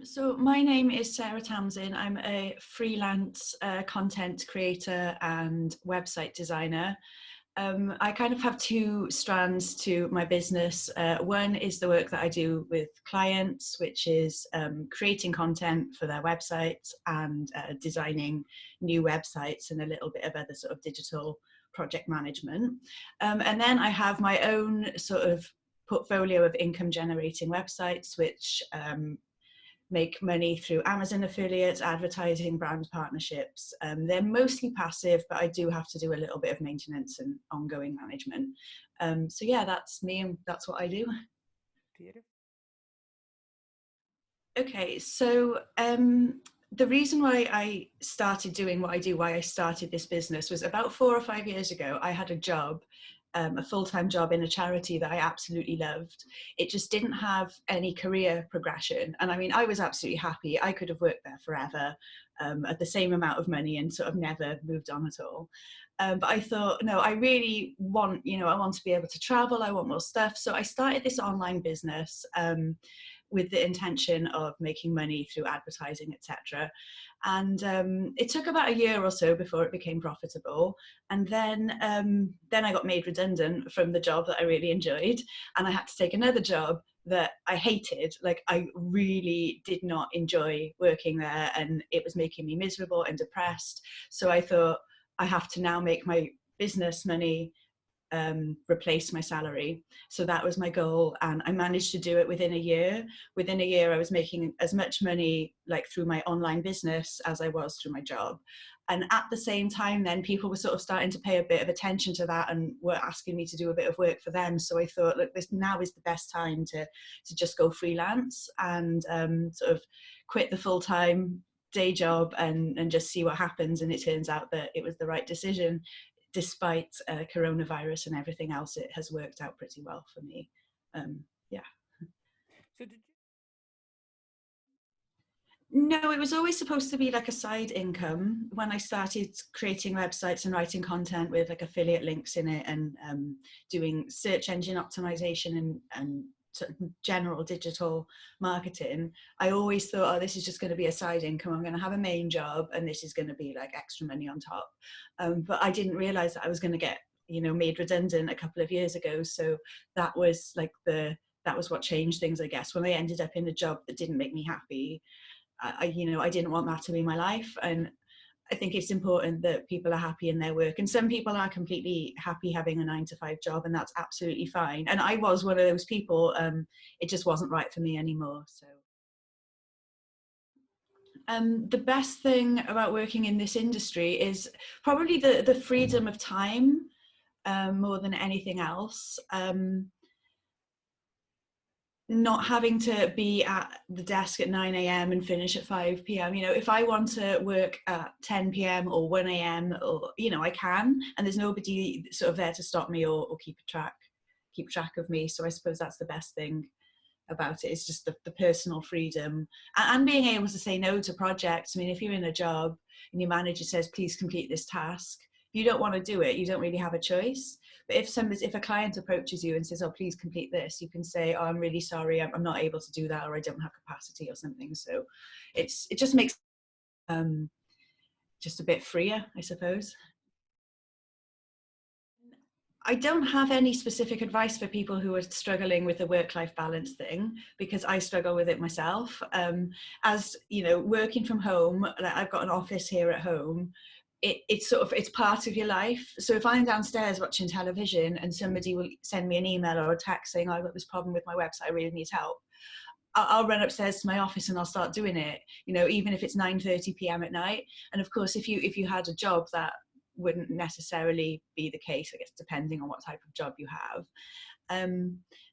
So my name is Sarah Tamsin. I'm a freelance content creator and website designer. I kind of have two strands to my business. One is the work that I do with clients, which is creating content for their websites and designing new websites and a little bit of other sort of digital project management. And then I have my own sort of portfolio of income generating websites, which make money through Amazon affiliates, advertising, brand partnerships. They're mostly passive, but I do have to do a little bit of maintenance and ongoing management. So yeah, that's me and that's what I do. Beautiful. Okay, so the reason why I started doing what I do, why I started this business, was about 4 or 5 years ago. I had a job, a full-time job in a charity that I absolutely loved. It just didn't have any career progression. And I mean, I was absolutely happy. I could have worked there forever at the same amount of money and sort of never moved on at all. But I thought, no, I really want, I want to be able to travel. I want more stuff. So I started this online business. With the intention of making money through advertising, etc. And it took about a year or so before it became profitable. And then I got made redundant from the job that I really enjoyed, and I had to take another job that I hated. Like, I really did not enjoy working there, and it was making me miserable and depressed. So I thought, I have to now make my business money replace my salary. So that was my goal, and I managed to do it within a year. Within a year, I was making as much money like through my online business as I was through my job. And at the same time, then people were sort of starting to pay a bit of attention to that and were asking me to do a bit of work for them. So I thought, look, this now is the best time to just go freelance and sort of quit the full-time day job and just see what happens. And it turns out that it was the right decision. Despite coronavirus and everything else, it has worked out pretty well for me. Yeah. So did you? No, it was always supposed to be like a side income. When I started creating websites and writing content with like affiliate links in it and doing search engine optimization and sort of general digital marketing, I always thought, oh, this is just going to be a side income. I'm going to have a main job and this is going to be like extra money on top. But I didn't realize that I was going to get, made redundant a couple of years ago. So that was like that was what changed things, I guess. When I ended up in a job that didn't make me happy, I didn't want that to be my life. And I think it's important that people are happy in their work. And some people are completely happy having a 9-to-5 job, and that's absolutely fine. And I was one of those people. It just wasn't right for me anymore. So the best thing about working in this industry is probably the freedom of time, more than anything else. Not having to be at the desk at 9 a.m. and finish at 5 p.m. If I want to work at 10 p.m. or 1 a.m. or, I can, and there's nobody sort of there to stop me or keep track of me. So I suppose that's the best thing about it, is just the personal freedom and being able to say no to projects. I mean, if you're in a job and your manager says, please complete this task, if you don't want to do it, you don't really have a choice. But if a client approaches you and says, oh, please complete this, you can say, oh, I'm really sorry, I'm not able to do that, or I don't have capacity or something. So it just makes just a bit freer, I suppose. I don't have any specific advice for people who are struggling with the work-life balance thing, because I struggle with it myself. As you know, working from home, like I've got an office here at home, it's part of your life. So if I'm downstairs watching television and somebody will send me an email or a text saying, oh, I've got this problem with my website, I really need help, I'll run upstairs to my office and I'll start doing it, even if it's 9:30 p.m. at night. And of course, if you had a job, that wouldn't necessarily be the case, I guess, depending on what type of job you have.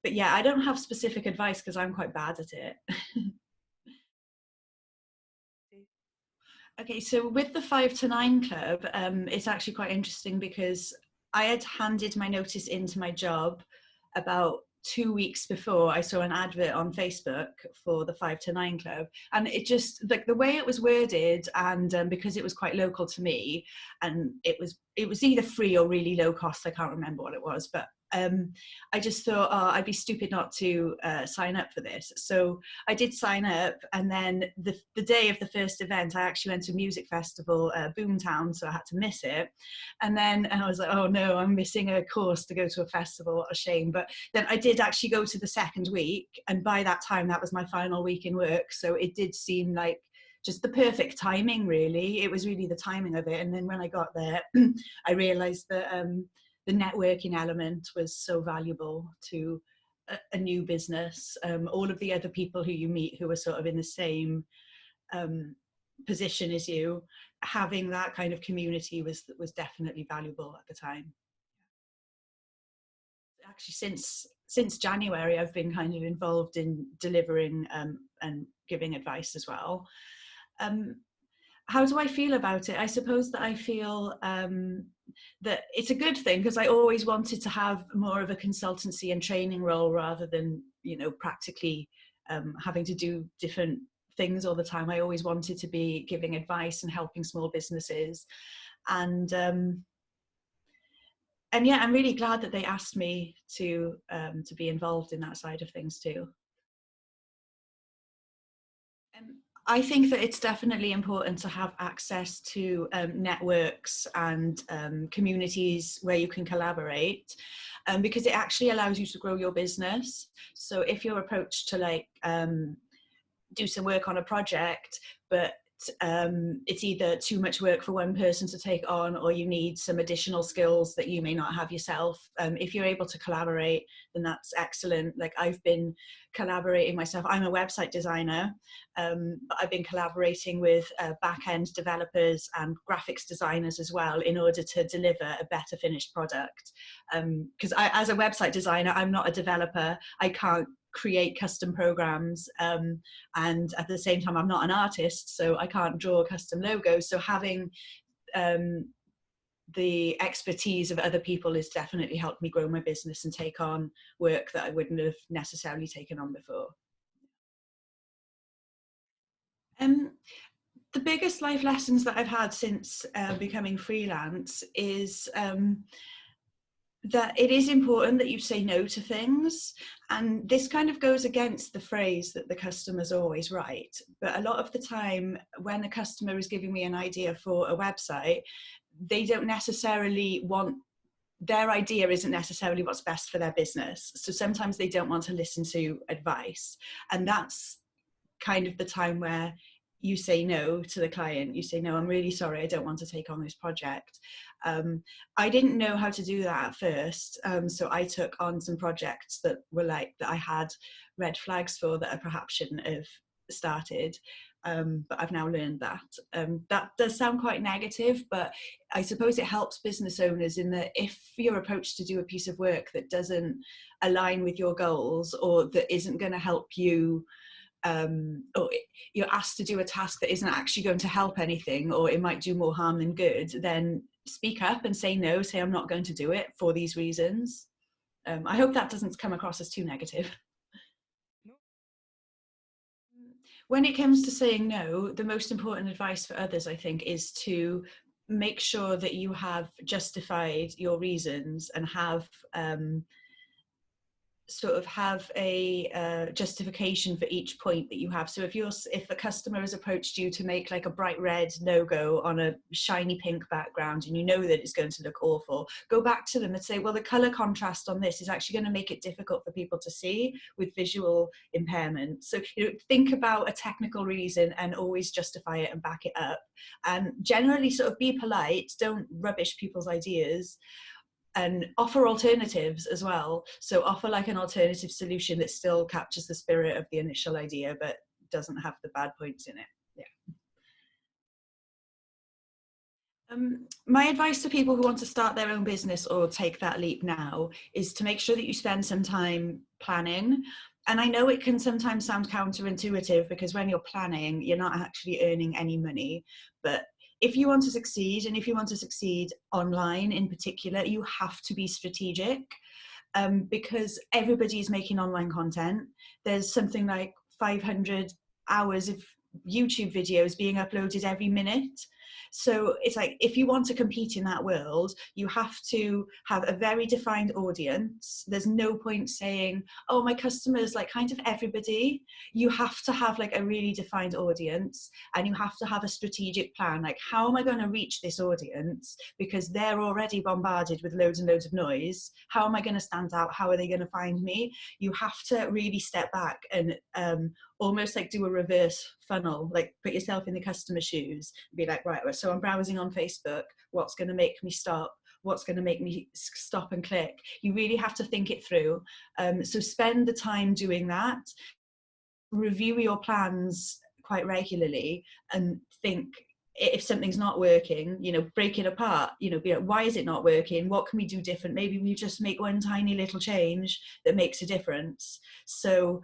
But yeah, I don't have specific advice because I'm quite bad at it. Okay, so with the 5to9Club, it's actually quite interesting because I had handed my notice into my job about 2 weeks before I saw an advert on Facebook for the 5to9Club, and it just, like, the way it was worded, and because it was quite local to me, and it was either free or really low cost, I can't remember what it was, but I just thought, oh, I'd be stupid not to sign up for this. So I did sign up, and then the day of the first event, I actually went to a music festival, Boomtown, so I had to miss it. And then I was like, oh no, I'm missing a course to go to a festival, what a shame. But then I did actually go to the second week, and by that time, that was my final week in work. So it did seem like just the perfect timing, really. It was really the timing of it. And then when I got there, I realized that the networking element was so valuable to a new business. All of the other people who you meet who are sort of in the same position as you, having that kind of community was definitely valuable at the time. Actually, since January, I've been kind of involved in delivering and giving advice as well. How do I feel about it? I suppose that I feel that it's a good thing, because I always wanted to have more of a consultancy and training role rather than, you know, practically having to do different things all the time. I always wanted to be giving advice and helping small businesses. And yeah, I'm really glad that they asked me to be involved in that side of things too. I think that it's definitely important to have access to networks and communities where you can collaborate, because it actually allows you to grow your business. So if you're approached to like do some work on a project, but it's either too much work for one person to take on, or you need some additional skills that you may not have yourself. If you're able to collaborate, then that's excellent. Like I've been collaborating myself. I'm a website designer, but I've been collaborating with back-end developers and graphics designers as well in order to deliver a better finished product. Because as a website designer, I'm not a developer. I can't create custom programs, and at the same time I'm not an artist, so I can't draw custom logos. So having the expertise of other people has definitely helped me grow my business and take on work that I wouldn't have necessarily taken on before. The biggest life lessons that I've had since becoming freelance is that it is important that you say no to things. And this kind of goes against the phrase that the customer's always right. But a lot of the time when a customer is giving me an idea for a website, they don't necessarily want, their idea isn't necessarily what's best for their business. So sometimes they don't want to listen to advice. And that's kind of the time where you say no to the client. You say, no, I'm really sorry, I don't want to take on this project. I didn't know how to do that at first. So I took on some projects that were like, that I had red flags for that I perhaps shouldn't have started. But I've now learned that. That does sound quite negative, but I suppose it helps business owners in that if you're approached to do a piece of work that doesn't align with your goals, or that isn't going to help you, or you're asked to do a task that isn't actually going to help anything, or it might do more harm than good, then speak up and say no, say I'm not going to do it for these reasons. I hope that doesn't come across as too negative. No. When it comes to saying no, the most important advice for others, I think, is to make sure that you have justified your reasons and have sort of have a justification for each point that you have. So if a customer has approached you to make like a bright red logo on a shiny pink background, and you know that it's going to look awful, go back to them and say, well, the color contrast on this is actually going to make it difficult for people to see with visual impairment. So think about a technical reason and always justify it and back it up. And generally sort of be polite, don't rubbish people's ideas, and offer alternatives as well. So offer like an alternative solution that still captures the spirit of the initial idea, but doesn't have the bad points in it. Yeah. My advice to people who want to start their own business or take that leap now is to make sure that you spend some time planning. And I know it can sometimes sound counterintuitive, because when you're planning, you're not actually earning any money. But if you want to succeed, and if you want to succeed online in particular, you have to be strategic, because everybody is making online content. There's something like 500 hours of YouTube videos being uploaded every minute. So it's like, if you want to compete in that world, you have to have a very defined audience. There's no point saying, oh, my customers, like kind of everybody. You have to have like a really defined audience, and you have to have a strategic plan. Like, how am I going to reach this audience? Because they're already bombarded with loads and loads of noise. How am I going to stand out? How are they going to find me? You have to really step back and almost like do a reverse funnel, like put yourself in the customer's shoes and be like, right, so I'm browsing on Facebook. What's going to make me stop? What's going to make me stop and click? You really have to think it through. So spend the time doing that. Review your plans quite regularly and think, if something's not working, you know, break it apart, you know, be like, why is it not working? What can we do different? Maybe we just make one tiny little change that makes a difference. So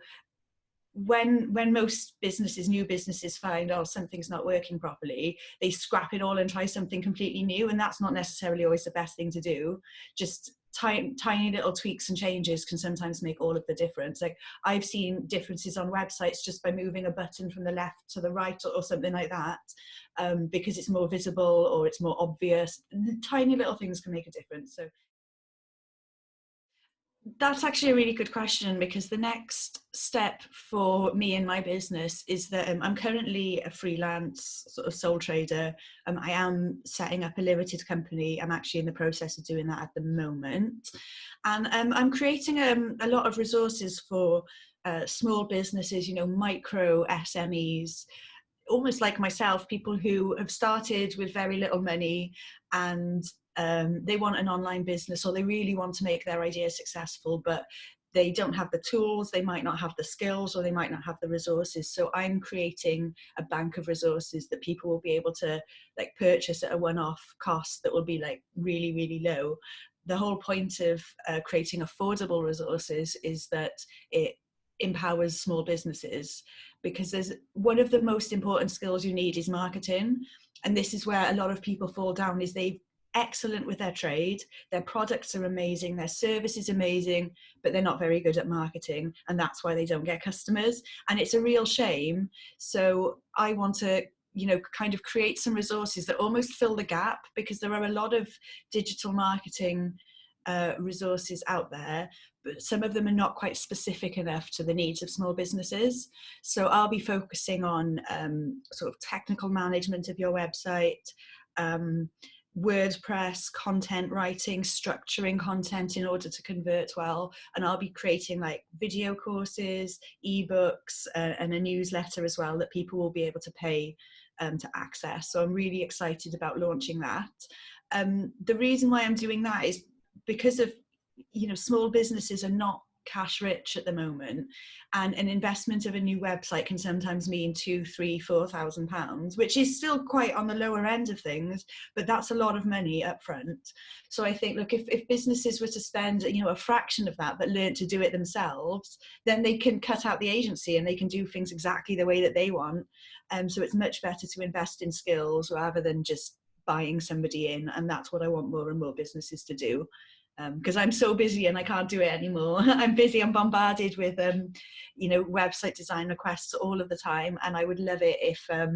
when most businesses, new businesses, find, oh, something's not working properly, they scrap it all and try something completely new, and that's not necessarily always the best thing to do. Just tiny little tweaks and changes can sometimes make all of the difference. Like, I've seen differences on websites just by moving a button from the left to the right, or something like that, because it's more visible or it's more obvious. Tiny little things can make a difference. So that's actually a really good question, because the next step for me in my business is that I'm currently a freelance sort of sole trader. I am setting up a limited company. I'm actually in the process of doing that at the moment. And I'm creating a lot of resources for small businesses, you know, micro SMEs, almost like myself, people who have started with very little money, and they want an online business, or they really want to make their idea successful, but they don't have the tools, they might not have the skills, or they might not have the resources. So I'm creating a bank of resources that people will be able to like purchase at a one-off cost that will be like really, really low. The whole point of creating affordable resources is that it empowers small businesses, because there's one of the most important skills you need is marketing. And this is where a lot of people fall down, is they're excellent with their trade, their products are amazing, their service is amazing, but they're not very good at marketing, and that's why they don't get customers, and it's a real shame. So I want to, you know, kind of create some resources that almost fill the gap, because there are a lot of digital marketing resources out there, but some of them are not quite specific enough to the needs of small businesses. So I'll be focusing on sort of technical management of your website, WordPress, content writing, structuring content in order to convert well. And I'll be creating like video courses, ebooks, and a newsletter as well that people will be able to pay to access. So I'm really excited about launching that. The reason why I'm doing that is because of, you know, small businesses are not cash rich at the moment, and an investment of a new website can sometimes mean £2,000, £3,000, £4,000, which is still quite on the lower end of things, but that's a lot of money up front. So I think, look, if businesses were to spend, you know, a fraction of that but learn to do it themselves, then they can cut out the agency and they can do things exactly the way that they want. So it's much better to invest in skills rather than just buying somebody in, and that's what I want more and more businesses to do. Because I'm so busy and I can't do it anymore. I'm busy, I'm bombarded with, you know, website design requests all of the time, and I would love it if I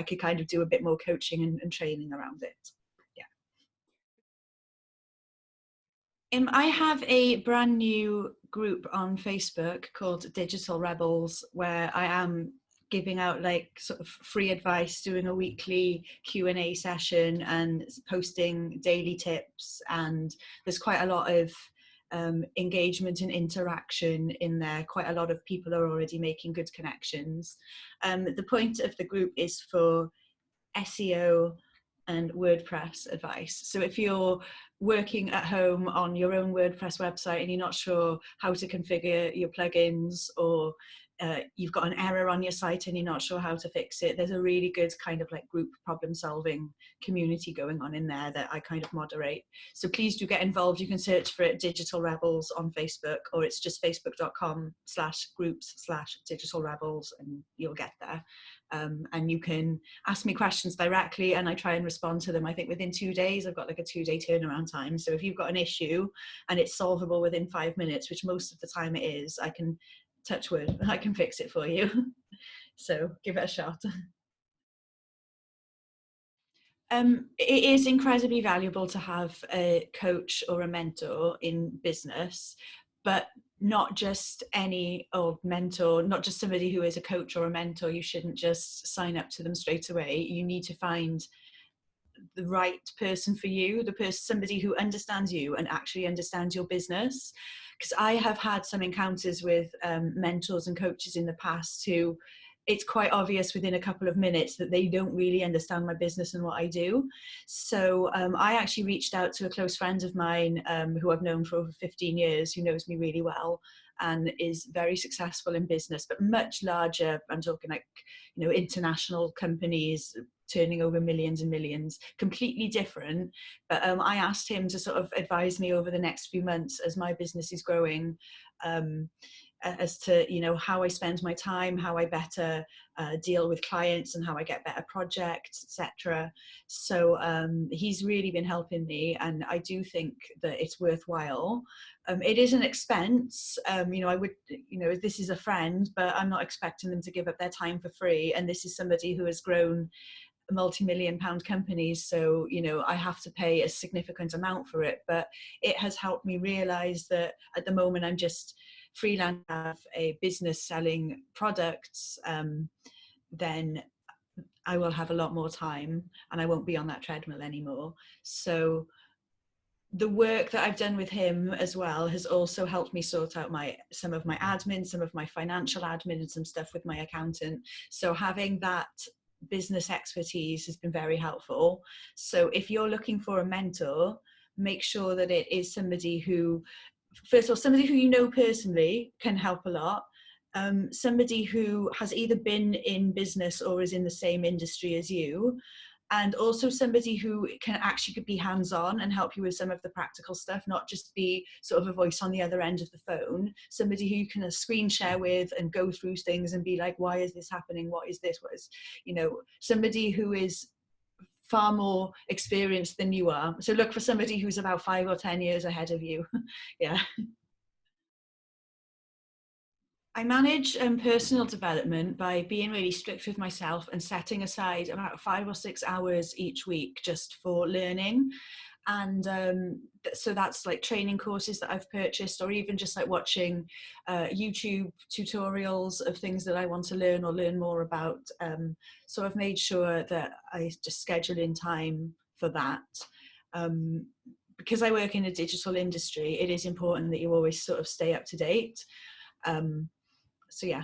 could kind of do a bit more coaching and training around it. Yeah. I have a brand new group on Facebook called Digital Rebels, where I am giving out like sort of free advice, doing a weekly Q&A session and posting daily tips, and there's quite a lot of engagement and interaction in there. Quite a lot of people are already making good connections. The point of the group is for SEO and WordPress advice. So if you're working at home on your own WordPress website and you're not sure how to configure your plugins, or you've got an error on your site and you're not sure how to fix it, there's a really good kind of like group problem solving community going on in there that I kind of moderate. So please do get involved. You can search for it, Digital Rebels, on Facebook, or it's just facebook.com/groups/Digital Rebels, and you'll get there. And you can ask me questions directly and I try and respond to them. I think within 2 days, I've got like a 2-day turnaround time. So if you've got an issue and it's solvable within 5 minutes, which most of the time it is, I can, touch wood, I can fix it for you. So give it a shot. It is incredibly valuable to have a coach or a mentor in business, but not just any old mentor, not just somebody who is a coach or a mentor. You shouldn't just sign up to them straight away. You need to find the right person for you, somebody who understands you and actually understands your business. Because I have had some encounters with mentors and coaches in the past who it's quite obvious within a couple of minutes that they don't really understand my business and what I do. So I actually reached out to a close friend of mine who I've known for over 15 years, who knows me really well and is very successful in business, but much larger. I'm talking like, international companies turning over millions and millions, completely different. But I asked him to sort of advise me over the next few months as my business is growing, as to how I spend my time, how I better deal with clients, and how I get better projects, etc. So he's really been helping me, and I do think that it's worthwhile. It is an expense. I would, this is a friend, but I'm not expecting them to give up their time for free. And this is somebody who has grown multi-million-pound companies, so I have to pay a significant amount for it. But it has helped me realize that at the moment I'm just freelance, have a business selling products, then I will have a lot more time and I won't be on that treadmill anymore. So the work that I've done with him as well has also helped me sort out some of my admin, some of my financial admin, and some stuff with my accountant. So having that business expertise has been very helpful. So if you're looking for a mentor, make sure that it is somebody who, first of all, somebody who you know personally can help a lot. Somebody who has either been in business or is in the same industry as you, and also somebody who could be hands-on and help you with some of the practical stuff, not just be sort of a voice on the other end of the phone. Somebody who you can screen share with and go through things and be like, why is this happening? What is this? What is, somebody who is far more experienced than you are. So look for somebody who's about 5 or 10 years ahead of you. Yeah. I manage personal development by being really strict with myself and setting aside about 5 or 6 hours each week just for learning. And so that's like training courses that I've purchased, or even just like watching YouTube tutorials of things that I want to learn or learn more about. So I've made sure that I just schedule in time for that. Because I work in a digital industry, it is important that you always sort of stay up to date. So yeah.